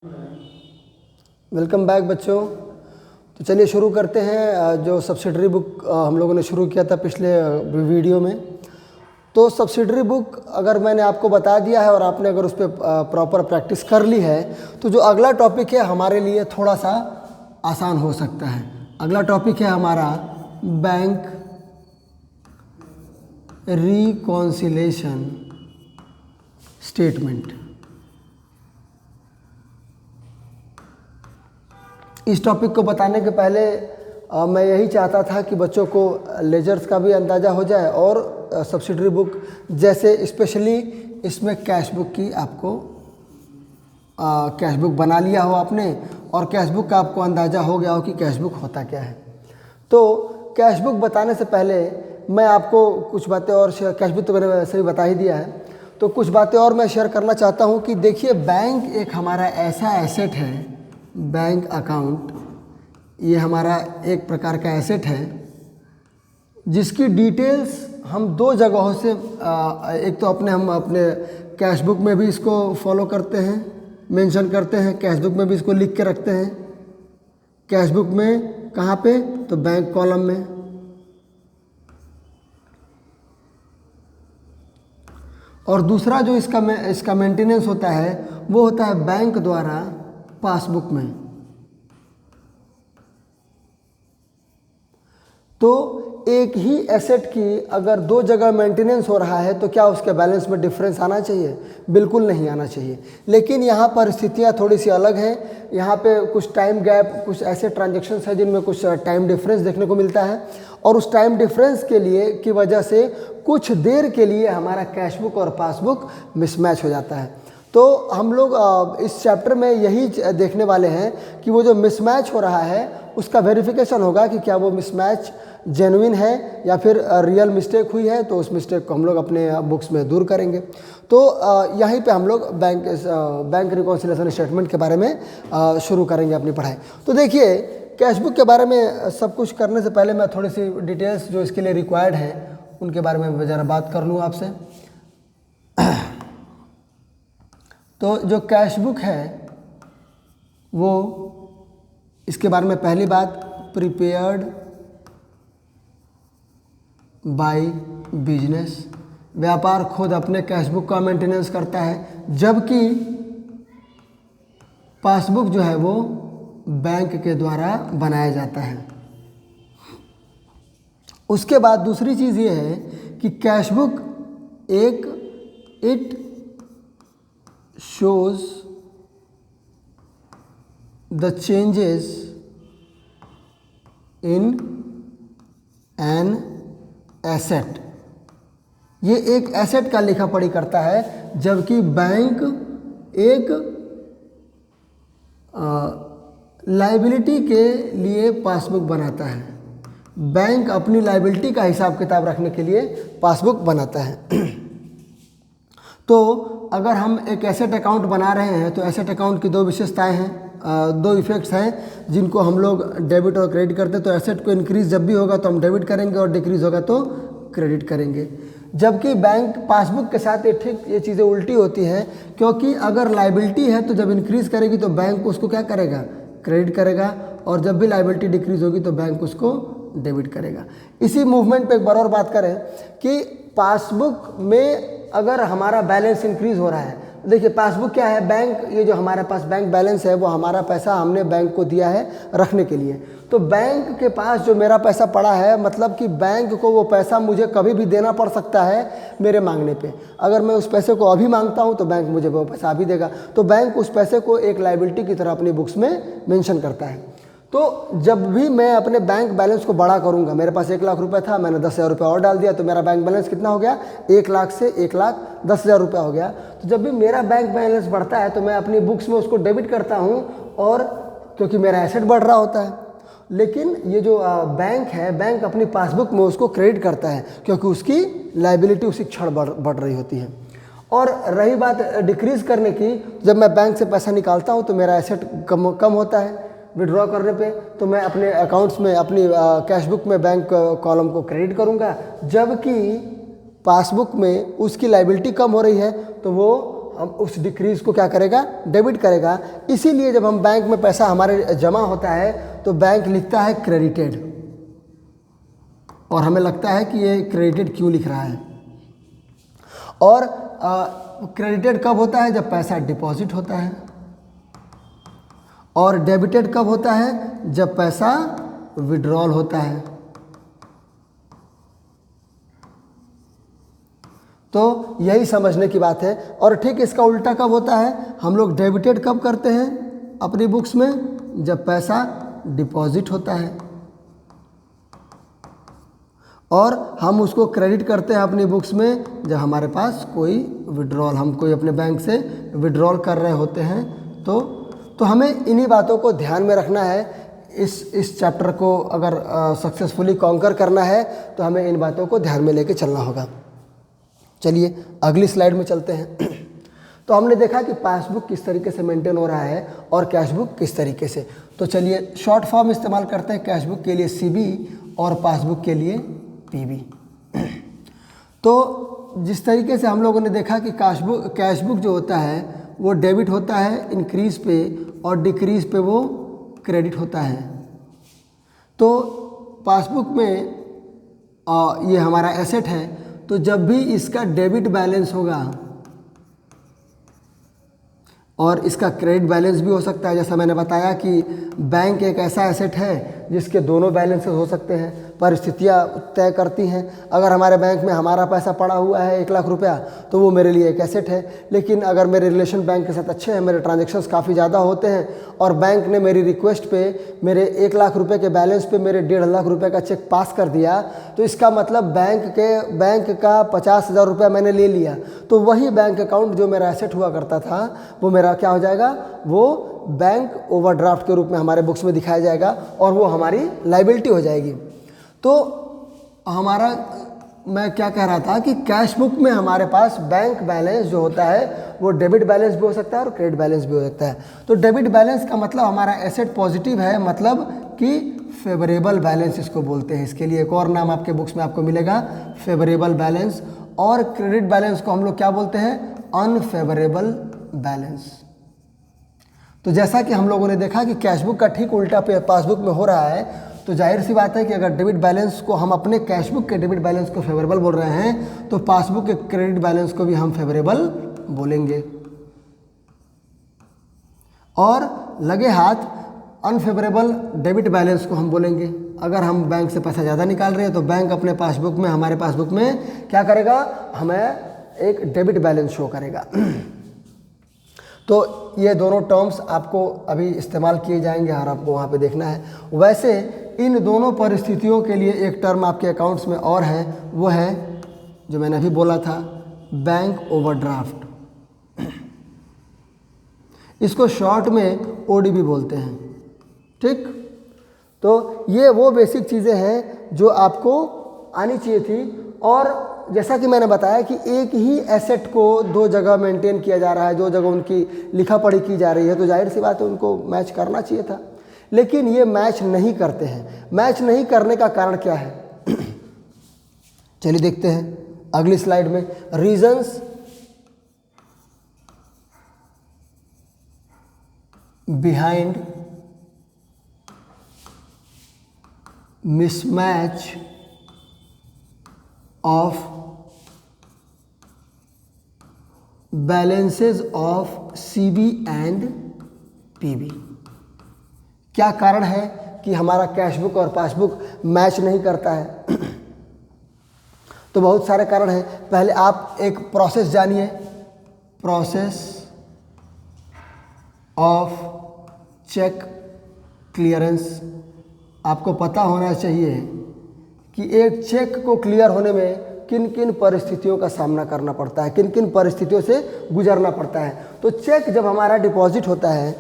Welcome back बच्चों। तो चलिए शुरू करते हैं। जो सब्सिडरी बुक हम लोगों ने शुरू किया था पिछले वीडियो में, तो सब्सिडरी बुक अगर मैंने आपको बता दिया है और आपने अगर उस पर प्रॉपर प्रैक्टिस कर ली है तो जो अगला टॉपिक है हमारे लिए थोड़ा सा आसान हो सकता है। अगला टॉपिक है हमारा बैंक रिकॉन्सिलेशन स्टेटमेंट। इस टॉपिक को बताने के पहले मैं यही चाहता था कि बच्चों को लेजर्स का भी अंदाज़ा हो जाए और सब्सिडरी बुक जैसे स्पेशली इसमें कैश बुक की आपको कैश बुक बना लिया हो आपने और कैश बुक का आपको अंदाज़ा हो गया हो कि कैश बुक होता क्या है। तो कैश बुक बताने से पहले मैं आपको कुछ बातें और शेयर, कैश बुक तो मैंने वैसे ही बता ही दिया है, तो कुछ बातें और मैं शेयर करना चाहता हूँ कि देखिए बैंक एक हमारा ऐसा एसेट है, बैंक अकाउंट ये हमारा एक प्रकार का एसेट है जिसकी डिटेल्स हम दो जगहों से एक तो हम अपने कैश बुक में भी इसको फॉलो करते हैं, मेंशन करते हैं, कैश बुक में भी इसको लिख के रखते हैं। कैश बुक में कहाँ पे? तो बैंक कॉलम में। और दूसरा जो इसका मेंटेनेंस होता है वो होता है बैंक द्वारा पासबुक में। तो एक ही एसेट की अगर दो जगह मेंटेनेंस हो रहा है तो क्या उसके बैलेंस में डिफरेंस आना चाहिए? बिल्कुल नहीं आना चाहिए। लेकिन यहाँ पर स्थितियाँ थोड़ी सी अलग हैं। यहाँ पे कुछ टाइम गैप, कुछ ऐसे ट्रांजैक्शंस हैं जिनमें कुछ टाइम डिफरेंस देखने को मिलता है और उस टाइम डिफरेंस के लिए की वजह से कुछ देर के लिए हमारा कैश बुक और पासबुक मिसमैच हो जाता है। तो हम लोग इस चैप्टर में यही देखने वाले हैं कि वो जो मिसमैच हो रहा है उसका वेरिफिकेशन होगा कि क्या वो मिसमैच जेन्युइन है या फिर रियल मिस्टेक हुई है। तो उस मिस्टेक को हम लोग अपने बुक्स में दूर करेंगे। तो यहीं पे हम लोग बैंक रिकॉन्सिलेशन स्टेटमेंट के बारे में शुरू करेंगे अपनी पढ़ाई। तो देखिए कैश बुक के बारे में सब कुछ करने से पहले मैं थोड़ी सी डिटेल्स जो इसके लिए रिक्वायर्ड है उनके बारे में ज़रा बात कर लूँ आपसे। तो जो कैश बुक है वो इसके बारे में पहली बात प्रिपेयर्ड बाय बिजनेस, व्यापार खुद अपने कैश बुक का मेंटेनेंस करता है, जबकि पासबुक जो है वो बैंक के द्वारा बनाया जाता है। उसके बाद दूसरी चीज़ ये है कि cash book it shows the changes in an asset, ये एक एसेट का लिखा पढ़ी करता है, जबकि बैंक एक लायबिलिटी के लिए पासबुक बनाता है। बैंक अपनी लायबिलिटी का हिसाब किताब रखने के लिए पासबुक बनाता है। तो अगर हम एक एसेट अकाउंट बना रहे हैं तो एसेट अकाउंट की दो विशेषताएं हैं, दो इफेक्ट्स हैं जिनको हम लोग डेबिट और क्रेडिट करते हैं। तो एसेट को इंक्रीज जब भी होगा तो हम डेबिट करेंगे और डिक्रीज होगा तो क्रेडिट करेंगे, जबकि बैंक पासबुक के साथ ये चीज़ें उल्टी होती हैं, क्योंकि अगर लायबिलिटी है तो जब इंक्रीज करेगी तो बैंक उसको क्या करेगा? क्रेडिट करेगा, और जब भी लायबिलिटी डिक्रीज होगी तो बैंक उसको डेबिट करेगा। इसी मूवमेंट पे एक बार और बात करें कि पासबुक में अगर हमारा बैलेंस इंक्रीज हो रहा है, देखिए पासबुक क्या है? बैंक, ये जो हमारे पास बैंक बैलेंस है वो हमारा पैसा हमने बैंक को दिया है रखने के लिए। तो बैंक के पास जो मेरा पैसा पड़ा है, मतलब कि बैंक को वो पैसा मुझे कभी भी देना पड़ सकता है मेरे मांगने पे। अगर मैं उस पैसे को अभी मांगता हूँ तो बैंक मुझे वो पैसा अभी देगा। तो बैंक उस पैसे को एक लायबिलिटी की तरह अपनी बुक्स में मेंशन करता है। तो जब भी मैं अपने बैंक बैलेंस को बड़ा करूंगा, मेरे पास 1 लाख रुपए था, मैंने 10,000 रुपये और डाल दिया तो मेरा बैंक बैलेंस कितना हो गया? 1 लाख से 1,10,000 रुपया हो गया। तो जब भी मेरा बैंक बैलेंस बढ़ता है तो मैं अपनी बुक्स में उसको डेबिट करता हूं, और क्योंकि मेरा एसेट बढ़ रहा होता है। लेकिन ये जो बैंक है, बैंक अपनी पासबुक में उसको क्रेडिट करता है क्योंकि उसकी लायबिलिटी उसी क्षण बढ़ रही होती है। और रही बात डिक्रीज करने की, जब मैं बैंक से पैसा निकालता हूँ तो मेरा एसेट कम होता है। विड्रॉ करने पे तो मैं अपने अकाउंट्स में, अपनी कैश बुक में बैंक कॉलम को क्रेडिट करूँगा, जबकि पासबुक में उसकी लायबिलिटी कम हो रही है तो वो उस डिक्रीज़ को क्या करेगा, डेबिट करेगा। इसीलिए जब हम बैंक में पैसा हमारे जमा होता है तो बैंक लिखता है क्रेडिटेड, और हमें लगता है कि ये क्रेडिटेड क्यों लिख रहा है। और क्रेडिटेड कब होता है, जब पैसा डिपॉजिट होता है, और डेबिटेड कब होता है, जब पैसा विड्रॉल होता है। तो यही समझने की बात है। और ठीक इसका उल्टा कब होता है, हम लोग डेबिटेड कब करते हैं अपनी बुक्स में, जब पैसा डिपॉजिट होता है, और हम उसको क्रेडिट करते हैं अपनी बुक्स में जब हमारे पास कोई विड्रॉल, हम कोई अपने बैंक से विड्रॉल कर रहे होते हैं। तो हमें इन्हीं बातों को ध्यान में रखना है। इस चैप्टर को अगर सक्सेसफुली कॉन्कर करना है तो हमें इन बातों को ध्यान में लेके चलना होगा। चलिए अगली स्लाइड में चलते हैं। तो हमने देखा कि पासबुक किस तरीके से मेंटेन हो रहा है और कैश बुक किस तरीके से। तो चलिए शॉर्ट फॉर्म इस्तेमाल करते हैं, कैश बुक के लिए CB और पासबुक के लिए PB। तो जिस तरीके से हम लोगों ने देखा कि कैश बुक जो होता है वो डेबिट होता है इंक्रीज पे, और डिक्रीज पे वो क्रेडिट होता है। तो पासबुक में ये हमारा एसेट है, तो जब भी इसका डेबिट बैलेंस होगा और इसका क्रेडिट बैलेंस भी हो सकता है। जैसा मैंने बताया कि बैंक एक ऐसा एसेट है जिसके दोनों बैलेंसेस हो सकते हैं, परिस्थितियाँ तय करती हैं। अगर हमारे बैंक में हमारा पैसा पड़ा हुआ है 1 लाख रुपया, तो वो मेरे लिए एक एसेट है। लेकिन अगर मेरे रिलेशन बैंक के साथ अच्छे हैं, मेरे ट्रांजेक्शन्स काफ़ी ज़्यादा होते हैं, और बैंक ने मेरी रिक्वेस्ट पे मेरे 1 लाख रुपये के बैलेंस पे मेरे 1.5 लाख रुपये का चेक पास कर दिया, तो इसका मतलब बैंक का 50,000 रुपया मैंने ले लिया। तो वही बैंक अकाउंट जो मेरा एसेट हुआ करता था वो मेरा क्या हो जाएगा, वो बैंक ओवरड्राफ्ट के रूप में हमारे बुक्स में दिखाया जाएगा, और वो हमारी लायबिलिटी हो जाएगी। तो मैं क्या कह रहा था कि कैश बुक में हमारे पास बैंक बैलेंस जो होता है वो डेबिट बैलेंस भी हो सकता है और क्रेडिट बैलेंस भी हो सकता है। तो डेबिट बैलेंस का मतलब हमारा एसेट पॉजिटिव है, मतलब कि फेवरेबल बैलेंस इसको बोलते हैं। इसके लिए एक और नाम आपके बुक्स में आपको मिलेगा, फेवरेबल बैलेंस। और क्रेडिट बैलेंस को हम लोग क्या बोलते हैं, अनफेवरेबल बैलेंस। तो जैसा कि हम लोगों ने देखा कि कैश बुक का ठीक उल्टा पासबुक में हो रहा है, तो जाहिर सी बात है कि अगर डेबिट बैलेंस को हम अपने कैश बुक के डेबिट बैलेंस को फेवरेबल बोल रहे हैं, तो पासबुक के क्रेडिट बैलेंस को भी हम फेवरेबल बोलेंगे। और लगे हाथ अनफेवरेबल डेबिट बैलेंस को हम बोलेंगे। अगर हम बैंक से पैसा ज़्यादा निकाल रहे हैं तो बैंक अपने पासबुक में, हमारे पासबुक में क्या करेगा, हमें एक डेबिट बैलेंस शो करेगा। तो ये दोनों टर्म्स आपको अभी इस्तेमाल किए जाएंगे और आपको वहाँ पे देखना है। वैसे इन दोनों परिस्थितियों के लिए एक टर्म आपके अकाउंट्स में और है, वो है जो मैंने अभी बोला था, बैंक ओवरड्राफ्ट। इसको शॉर्ट में ODB बोलते हैं। ठीक, तो ये वो बेसिक चीज़ें हैं जो आपको आनी चाहिए थी। और जैसा कि मैंने बताया कि एक ही एसेट को 2 जगह मेंटेन किया जा रहा है, 2 जगह उनकी लिखा पढ़ी की जा रही है, तो जाहिर सी बात है उनको मैच करना चाहिए था, लेकिन ये मैच नहीं करते हैं। मैच नहीं करने का कारण क्या है, चलिए देखते हैं अगली स्लाइड में। Reasons behind mismatch of balances of CB and PB। क्या कारण है कि हमारा कैश बुक और पासबुक मैच नहीं करता है? तो बहुत सारे कारण हैं। पहले आप एक प्रोसेस जानिए, प्रोसेस ऑफ चेक क्लियरेंस। आपको पता होना चाहिए कि एक चेक को क्लियर होने में किन किन परिस्थितियों का सामना करना पड़ता है, किन किन परिस्थितियों से गुजरना पड़ता है। तो चेक जब हमारा डिपॉजिट होता है,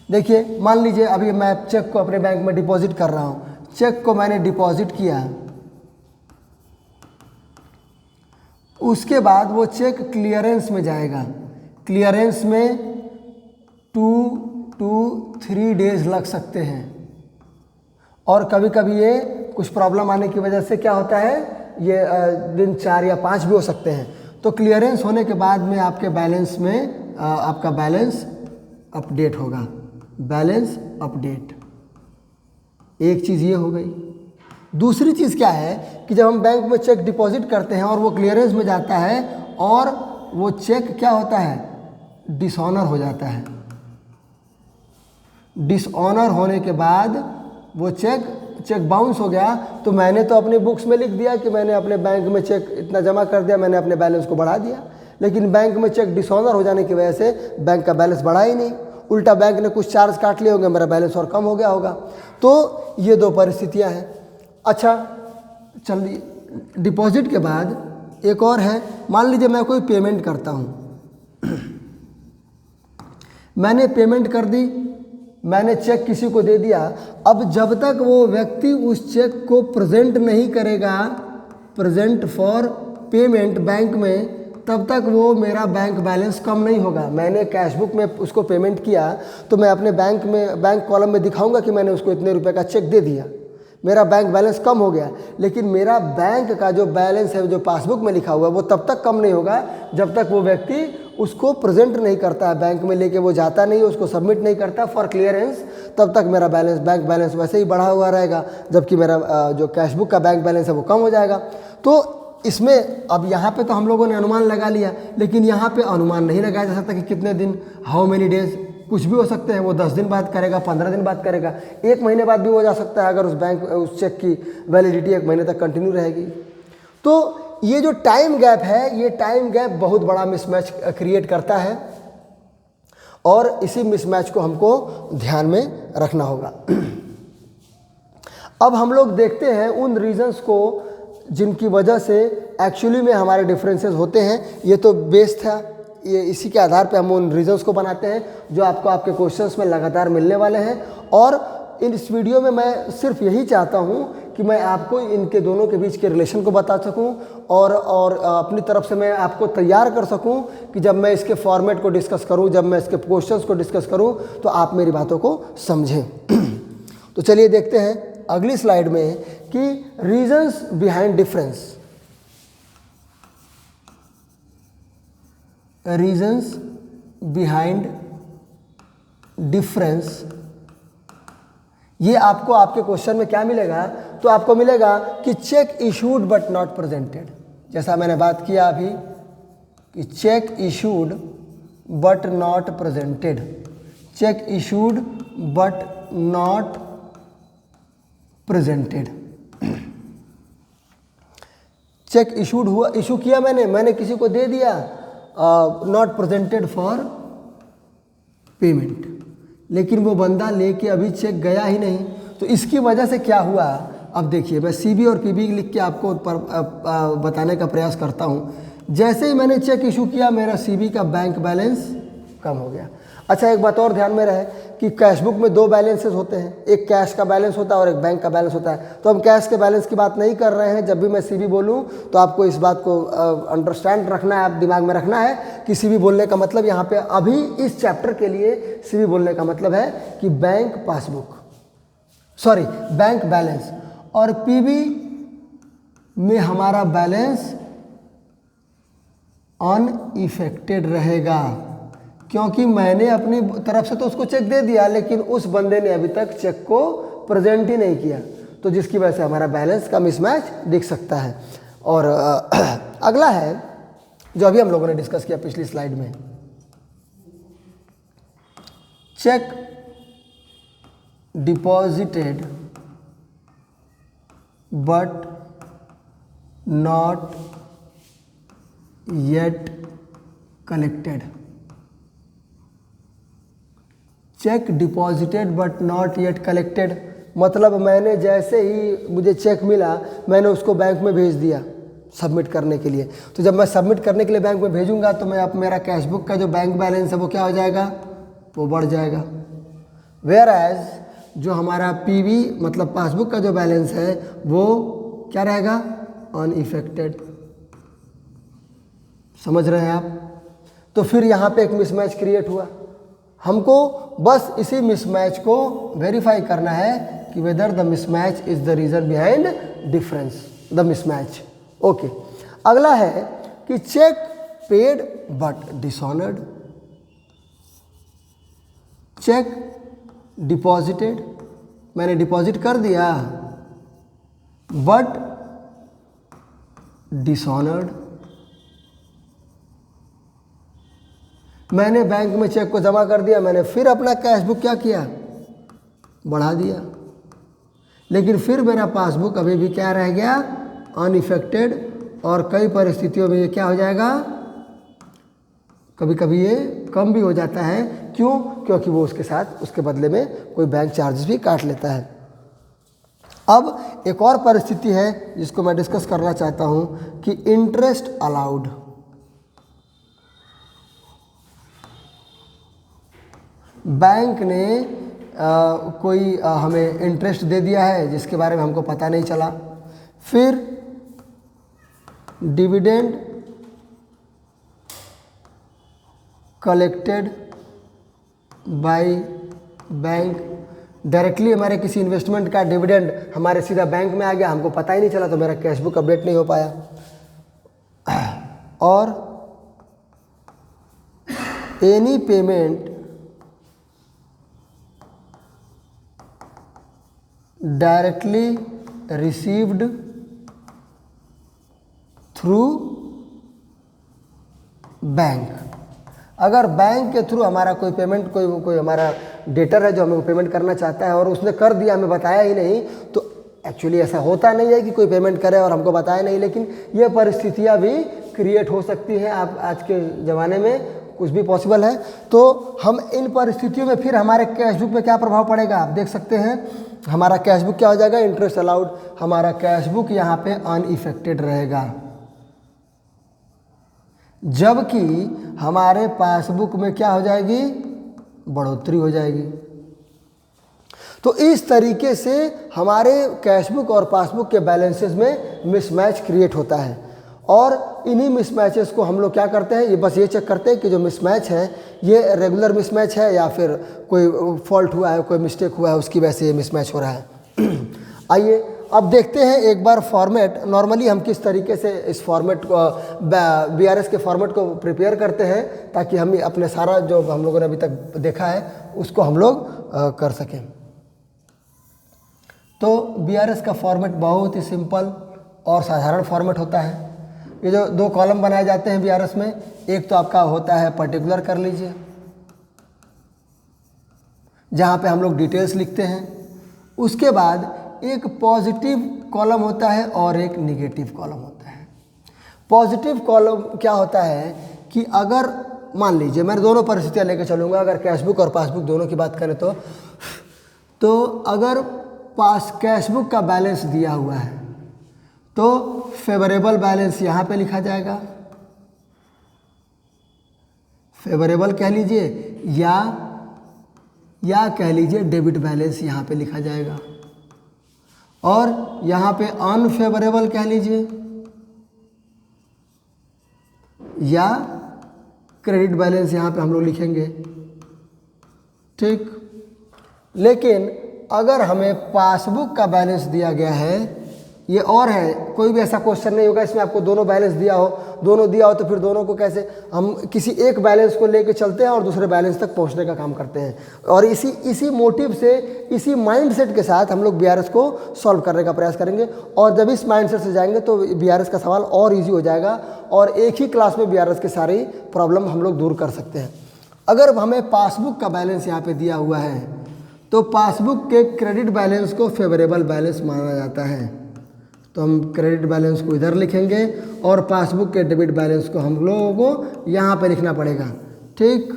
देखिए मान लीजिए अभी मैं चेक को अपने बैंक में डिपॉजिट कर रहा हूँ, चेक को मैंने डिपॉजिट किया, उसके बाद वो चेक क्लियरेंस में जाएगा। क्लियरेंस में 2 to 3 डेज लग सकते हैं, और कभी कभी ये कुछ प्रॉब्लम आने की वजह से क्या होता है, ये दिन 4 या 5 भी हो सकते हैं। तो क्लियरेंस होने के बाद में आपके बैलेंस में आपका बैलेंस अपडेट होगा, बैलेंस अपडेट। एक चीज़ ये हो गई। दूसरी चीज़ क्या है कि जब हम बैंक में चेक डिपॉजिट करते हैं और वो क्लियरेंस में जाता है और वो चेक क्या होता है, डिसऑनर हो जाता है। डिसऑनर होने के बाद वो चेक बाउंस हो गया, तो मैंने तो अपनी बुक्स में लिख दिया कि मैंने अपने बैंक में चेक इतना जमा कर दिया, मैंने अपने बैलेंस को बढ़ा दिया, लेकिन बैंक में चेक डिसऑनर हो जाने की वजह से बैंक का बैलेंस बढ़ा ही नहीं, उल्टा बैंक ने कुछ चार्ज काट लिए होंगे, मेरा बैलेंस और कम हो गया होगा। तो ये दो परिस्थितियां हैं। अच्छा चलिए, डिपॉजिट के बाद एक और है, मान लीजिए मैं कोई पेमेंट करता हूँ, मैंने पेमेंट कर दी, मैंने चेक किसी को दे दिया। अब जब तक वो व्यक्ति उस चेक को प्रेजेंट नहीं करेगा, प्रेजेंट फॉर पेमेंट बैंक में, तब तक वो मेरा बैंक बैलेंस कम नहीं होगा। मैंने कैशबुक में उसको पेमेंट किया तो मैं अपने बैंक कॉलम में दिखाऊंगा कि मैंने उसको इतने रुपए का चेक दे दिया, मेरा बैंक बैलेंस कम हो गया। लेकिन मेरा बैंक का जो बैलेंस है, जो पासबुक में लिखा हुआ है, वो तब तक कम नहीं होगा जब तक वो व्यक्ति उसको प्रेजेंट नहीं करता है, बैंक में लेके वो जाता नहीं है, उसको सबमिट नहीं करता फॉर क्लियरेंस, तब तक मेरा बैंक बैलेंस वैसे ही बढ़ा हुआ रहेगा, जबकि मेरा जो कैशबुक का बैंक बैलेंस है वो कम हो जाएगा। तो इसमें अब यहाँ पे तो हम लोगों ने अनुमान लगा लिया, लेकिन यहाँ पे अनुमान नहीं लगाया जा सकता कि कितने दिन, हाउ मेनी डेज, कुछ भी हो सकते हैं। वो 10 दिन बाद करेगा, 15 दिन बाद करेगा, 1 महीने बाद भी हो जा सकता है, अगर उस चेक की वैलिडिटी 1 महीने तक कंटिन्यू रहेगी। तो ये जो टाइम गैप है, ये टाइम गैप बहुत बड़ा मिसमैच क्रिएट करता है और इसी मिसमैच को हमको ध्यान में रखना होगा। अब हम लोग देखते हैं उन रीजंस को जिनकी वजह से एक्चुअली में हमारे डिफरेंसेस होते हैं। ये तो बेस था, ये इसी के आधार पे हम उन रीजंस को बनाते हैं जो आपको आपके क्वेश्चंस में लगातार मिलने वाले हैं। और इस वीडियो में मैं सिर्फ यही चाहता हूँ कि मैं आपको इनके दोनों के बीच के रिलेशन को बता सकूँ और अपनी तरफ से मैं आपको तैयार कर सकूँ कि जब मैं इसके फॉर्मेट को डिस्कस करूँ, जब मैं इसके क्वेश्चंस को डिस्कस करूँ, तो आप मेरी बातों को समझें। तो चलिए देखते हैं अगली स्लाइड में कि reasons behind difference, reasons behind difference, ये आपको आपके क्वेश्चन में क्या मिलेगा, तो आपको मिलेगा कि check issued but not presented. जैसा मैंने बात किया अभी कि check issued but not presented, check issued but not presented. Check issued हुआ, इशू किया मैंने किसी को दे दिया, नॉट प्रेजेंटेड फॉर पेमेंट, लेकिन वो बंदा लेके अभी चेक गया ही नहीं। तो इसकी वजह से क्या हुआ, अब देखिए मैं सीबी और पीबी लिख के आपको बताने का प्रयास करता हूँ। जैसे ही मैंने चेक इशू किया, मेरा सीबी का बैंक बैलेंस कम हो गया। अच्छा, एक बात और ध्यान में रहे कि कैशबुक में 2 बैलेंसेस होते हैं, एक कैश का बैलेंस होता है और एक बैंक का बैलेंस होता है। तो हम कैश के बैलेंस की बात नहीं कर रहे हैं। जब भी मैं सीबी बोलूं तो आपको इस बात को अंडरस्टैंड रखना है, आप दिमाग में रखना है कि सीबी बोलने का मतलब यहाँ पे अभी इस चैप्टर के लिए सीबी बोलने का मतलब है कि bank passbook, sorry bank balance, और पीबी में हमारा बैलेंस अनइफेक्टेड रहेगा, क्योंकि मैंने अपनी तरफ से तो उसको चेक दे दिया, लेकिन उस बंदे ने अभी तक चेक को प्रेजेंट ही नहीं किया, तो जिसकी वजह से हमारा बैलेंस का मिसमैच दिख सकता है। और अगला है जो अभी हम लोगों ने डिस्कस किया पिछली स्लाइड में, check deposited but not yet collected. Check deposited but not yet collected मतलब मैंने जैसे ही मुझे चेक मिला, मैंने उसको बैंक में भेज दिया सबमिट करने के लिए। तो जब मैं सबमिट करने के लिए बैंक में भेजूंगा तो मैं अब मेरा कैशबुक का जो बैंक बैलेंस है वो क्या हो जाएगा, वो बढ़ जाएगा। वेयर एज जो हमारा पीवी मतलब पासबुक का जो बैलेंस है वो क्या रहेगा, अनइफेक्टेड। समझ रहे हैं आप? तो फिर यहाँ पे एक मिसमैच क्रिएट हुआ। हमको बस इसी मिसमैच को वेरीफाई करना है कि whether the mismatch is the reason behind difference, the mismatch. Okay, अगला है कि cheque paid but dishonoured, cheque deposited, मैंने डिपॉजिट कर दिया बट डिसऑनर्ड, मैंने बैंक में चेक को जमा कर दिया, मैंने फिर अपना कैश बुक क्या किया, बढ़ा दिया, लेकिन फिर मेरा पासबुक अभी भी क्या रह गया, अनइफेक्टेड, और कई परिस्थितियों में ये क्या हो जाएगा, कभी कभी ये कम भी हो जाता है। क्यों? क्योंकि वो उसके साथ उसके बदले में कोई बैंक चार्जेस भी काट लेता है। अब एक और परिस्थिति है जिसको मैं डिस्कस करना चाहता हूँ कि इंटरेस्ट अलाउड। बैंक ने कोई हमें इंटरेस्ट दे दिया है जिसके बारे में हमको पता नहीं चला, फिर dividend collected by bank, directly हमारे किसी इन्वेस्टमेंट का डिविडेंड हमारे सीधा बैंक में आ गया, हमको पता ही नहीं चला, तो मेरा कैश बुक अपडेट नहीं हो पाया। और any payment directly received through bank, अगर बैंक के थ्रू हमारा कोई पेमेंट, कोई हमारा डेटर है जो हमें पेमेंट करना चाहता है और उसने कर दिया, हमें बताया ही नहीं, तो एक्चुअली ऐसा होता नहीं है कि कोई पेमेंट करे और हमको बताया नहीं, लेकिन ये परिस्थितियाँ भी क्रिएट हो सकती हैं। आप आज के ज़माने में कुछ भी पॉसिबल है। तो हम इन परिस्थितियों में फिर हमारे कैश बुक पे क्या प्रभाव पड़ेगा, आप देख सकते हैं, हमारा कैश बुक क्या हो जाएगा, इंटरेस्ट अलाउड, हमारा कैश बुक यहाँ पे अनइफेक्टेड रहेगा, जबकि हमारे पासबुक में क्या हो जाएगी, बढ़ोतरी हो जाएगी। तो इस तरीके से हमारे कैश बुक और पासबुक के बैलेंसेस में मिसमैच क्रिएट होता है, और इन्हीं मिसमैचेस को हम लोग क्या करते हैं, ये बस ये चेक करते हैं कि जो मिसमैच है ये रेगुलर मिसमैच है या फिर कोई फॉल्ट हुआ है, कोई मिस्टेक हुआ है, उसकी वजह से ये मिसमैच हो रहा है। आइए अब देखते हैं एक बार फॉर्मेट, नॉर्मली हम किस तरीके से इस फॉर्मेट को बीआरएस के फॉर्मेट को प्रिपेयर करते हैं ताकि हम अपने सारा जो हम लोगों ने अभी तक देखा है उसको हम लोग कर सकें। तो बीआरएस का फॉर्मेट बहुत ही सिंपल और साधारण फॉर्मेट होता है। ये जो दो कॉलम बनाए जाते हैं बीआरएस में, एक तो आपका होता है पर्टिकुलर, कर लीजिए, जहाँ पे हम लोग डिटेल्स लिखते हैं, उसके बाद एक पॉजिटिव कॉलम होता है और एक निगेटिव कॉलम होता है। पॉजिटिव कॉलम क्या होता है कि अगर मान लीजिए मैं दोनों परिस्थितियाँ लेकर चलूँगा, अगर कैश बुक और पासबुक दोनों की बात करें तो अगर कैश बुक का बैलेंस दिया हुआ है तो फेवरेबल बैलेंस यहाँ पे लिखा जाएगा, फेवरेबल कह लीजिए, या कह लीजिए डेबिट बैलेंस यहाँ पे लिखा जाएगा, और यहाँ पे अनफेवरेबल कह लीजिए या क्रेडिट बैलेंस यहाँ पे हम लोग लिखेंगे, ठीक। लेकिन अगर हमें पासबुक का बैलेंस दिया गया है, ये और है, कोई भी ऐसा क्वेश्चन नहीं होगा इसमें आपको दोनों बैलेंस दिया हो, तो फिर दोनों को कैसे हम किसी एक बैलेंस को लेके चलते हैं और दूसरे बैलेंस तक पहुंचने का काम करते हैं, और इसी मोटिव से, इसी माइंडसेट के साथ हम लोग बीआरएस को सॉल्व करने का प्रयास करेंगे। और जब इस माइंडसेट से जाएंगे तो बीआरएस का सवाल और ईजी हो जाएगा और एक ही क्लास में बीआरएस के सारी प्रॉब्लम हम लोग दूर कर सकते हैं। अगर हमें पासबुक का बैलेंस यहाँ पर दिया हुआ है तो पासबुक के क्रेडिट बैलेंस को फेवरेबल बैलेंस माना जाता है, तो हम क्रेडिट बैलेंस को इधर लिखेंगे और पासबुक के डेबिट बैलेंस को हम लोगों को यहाँ पे लिखना पड़ेगा, ठीक।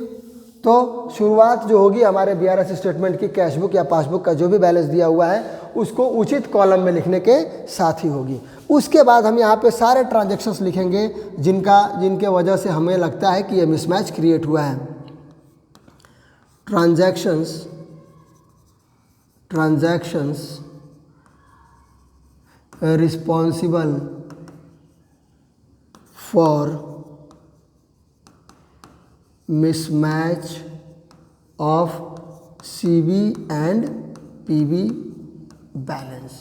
तो शुरुआत जो होगी हमारे बीआरएस स्टेटमेंट की कैश बुक या पासबुक का जो भी बैलेंस दिया हुआ है उसको उचित कॉलम में लिखने के साथ ही होगी। उसके बाद हम यहाँ पे सारे ट्रांजैक्शंस लिखेंगे जिनके वजह से हमें लगता है कि ये मिसमैच क्रिएट हुआ है। Transactions responsible for mismatch of CB and PB balance।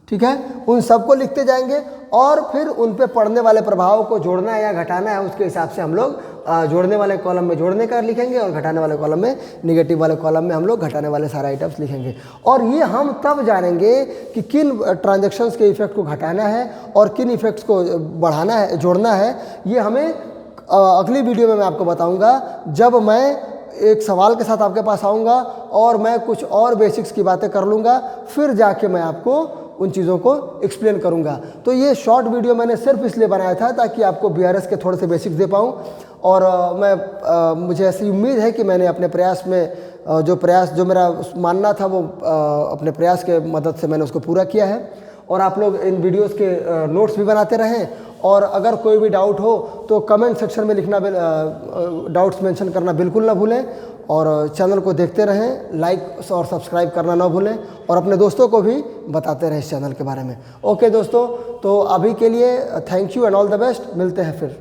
ठीक है, उन सबको लिखते जाएंगे और फिर उन पे पड़ने वाले प्रभाव को जोड़ना है या घटाना है, उसके हिसाब से हम लोग जोड़ने वाले कॉलम में जोड़ने का लिखेंगे और घटाने वाले कॉलम में, निगेटिव वाले कॉलम में हम लोग घटाने वाले सारे आइटम्स लिखेंगे। और ये हम तब जानेंगे कि किन ट्रांजैक्शंस के इफेक्ट को घटाना है और किन इफेक्ट्स को बढ़ाना है, जोड़ना है। ये हमें अगली वीडियो में मैं आपको बताऊँगा, जब मैं एक सवाल के साथ आपके पास आऊँगा और मैं कुछ और बेसिक्स की बातें कर लूँगा, फिर जाके मैं आपको उन चीज़ों को एक्सप्लेन करूँगा। तो ये शॉर्ट वीडियो मैंने सिर्फ इसलिए बनाया था ताकि आपको BRS के थोड़े से बेसिक्स दे पाऊँ। और मुझे ऐसी उम्मीद है कि मैंने अपने प्रयास में जो मेरा मानना था वो अपने प्रयास के मदद से मैंने उसको पूरा किया है। और आप लोग इन वीडियोस के नोट्स भी बनाते रहें, और अगर कोई भी डाउट हो तो कमेंट सेक्शन में लिखना, डाउट्स मेंशन करना बिल्कुल ना भूलें। और चैनल को देखते रहें, लाइक और सब्सक्राइब करना ना भूलें, और अपने दोस्तों को भी बताते रहें इस चैनल के बारे में। ओके दोस्तों, तो अभी के लिए thank you and all the best. मिलते हैं फिर।